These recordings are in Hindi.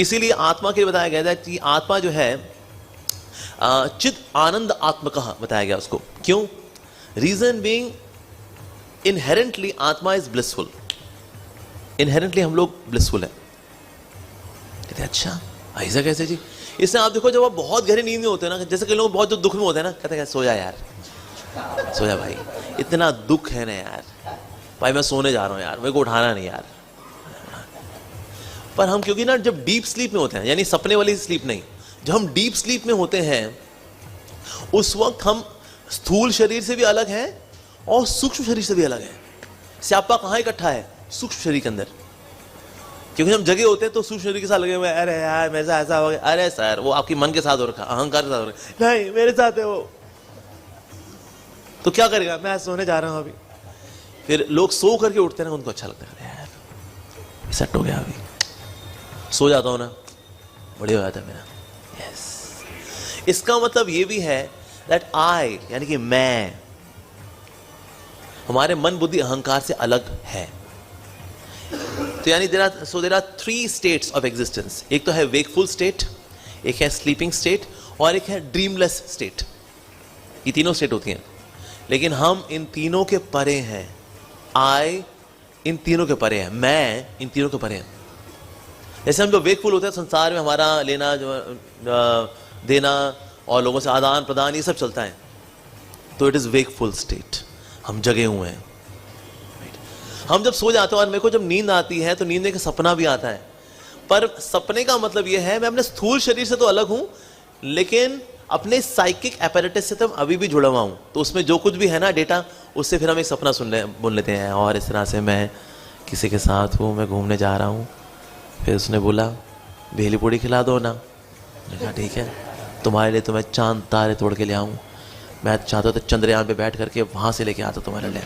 इसीलिए आत्मा के लिए बताया गया था कि आत्मा जो है चित आनंद आत्मकः बताया गया उसको। क्यों? रीजन बीइंग इनहेरेंटली आत्मा इज ब्लिसफुल, इनहेरेंटली हम लोग ब्लिसफुल है। कहते अच्छा ऐसा कैसे जी? इससे आप देखो जब आप बहुत गहरी नींद में होते हैं ना, जैसे कई लोग बहुत जो दुख में होते हैं ना, कहते हैं सो जा यार, सो जा भाई, इतना दुख है ना यार, भाई मैं सोने जा रहा हूं यार, मेरे को उठाना नहीं यार। पर हम क्योंकि ना जब डीप स्लीप में होते हैं, यानी सपने वाली स्लीप नहीं, जब हम डीप स्लीप में होते हैं उस वक्त हम स्थूल शरीर से भी अलग हैं और सूक्ष्म शरीर से भी अलग है। स्यापा कहाँ इकट्ठा है? सूक्ष्म शरीर के अंदर। क्योंकि हम जगे होते हैं तो सूक्ष्म शरीर के साथ लगे हुए, अरे यार मेरे साथ ऐसा हो गया, अरे सर वो आपकी मन के साथ हो रखा, अहंकार के साथ हो रखा, नहीं मेरे साथ है वो। तो क्या करेगा? मैं सोने जा रहा हूं अभी। फिर लोग सो करके उठते हैं ना, उनको अच्छा लगता है, यार सेट हो गया, अभी सो जाता हूं ना, बढ़िया हो जाता है मेरा। यस, इसका मतलब ये भी है दैट आई, यानी कि मैं, हमारे मन बुद्धि अहंकार से अलग है। तो यानी there are 3 states of existence. एक तो है वेकफुल स्टेट, एक है स्लीपिंग स्टेट और एक है ड्रीमलेस स्टेट। ये तीनों स्टेट होती हैं, लेकिन हम इन तीनों के परे हैं। आई इन तीनों के परे है, मैं इन तीनों के परे हैं। जैसे हम जो वेकफुल होते हैं, संसार में हमारा लेना जो देना और लोगों से आदान प्रदान ये सब चलता है, तो इट इज वेकफुल स्टेट, हम जगे हुए हैं। हम जब सो जाते हैं, और मेरे को जब नींद आती है तो नींद में एक सपना भी आता है, पर सपने का मतलब यह है मैं अपने स्थूल शरीर से तो अलग हूं, लेकिन अपने साइकिक एपेरेटस से तो अभी भी जुड़ा हुआ हूं। तो उसमें जो कुछ भी है ना डेटा, उससे फिर हम एक सपना बुन लेते हैं, और इस तरह से मैं किसी के साथ हूँ, मैं घूमने जा रहा हूँ, फिर उसने बोला भेली पूड़ी खिला दो ना, मैंने कहा ठीक है, तुम्हारे लिए तो मैं चांद तारे तोड़ के ले आऊँ, मैं चाहता हूँ तो चंद्रयान पे बैठ करके वहां से लेके आता तुम्हारे लिए।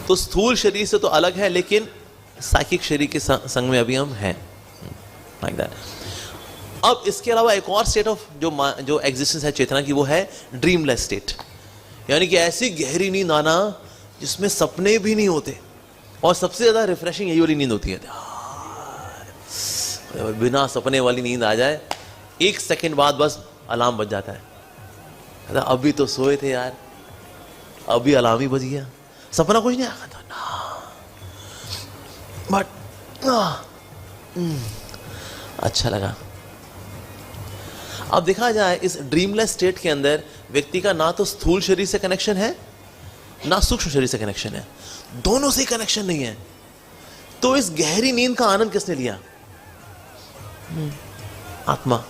तो स्थूल शरीर से तो अलग है, लेकिन साइकिक शरीर के संग में अभी हम हैं, लाइक दैट। अब इसके अलावा एक और स्टेट ऑफ जो एग्जिस्टेंस है चेतना की, वो है ड्रीमलेस स्टेट, यानी कि ऐसी गहरी नींद आना जिसमें सपने भी नहीं होते, और सबसे ज्यादा रिफ्रेशिंग यही वाली नींद होती है। बिना सपने वाली नींद आ जाए, 1 सेकंड बाद बस अलार्म बज जाता है, अभी तो सोए थे यार, अभी अलार्म ही बज गया, सपना कुछ नहीं आया था ना, बट अच्छा लगा। अब देखा जाए इस ड्रीमलेस स्टेट के अंदर व्यक्ति का ना तो स्थूल शरीर से कनेक्शन है, ना सूक्ष्म शरीर से कनेक्शन है, दोनों से कनेक्शन नहीं है। तो इस गहरी नींद का आनंद किसने लिया? आत्मा।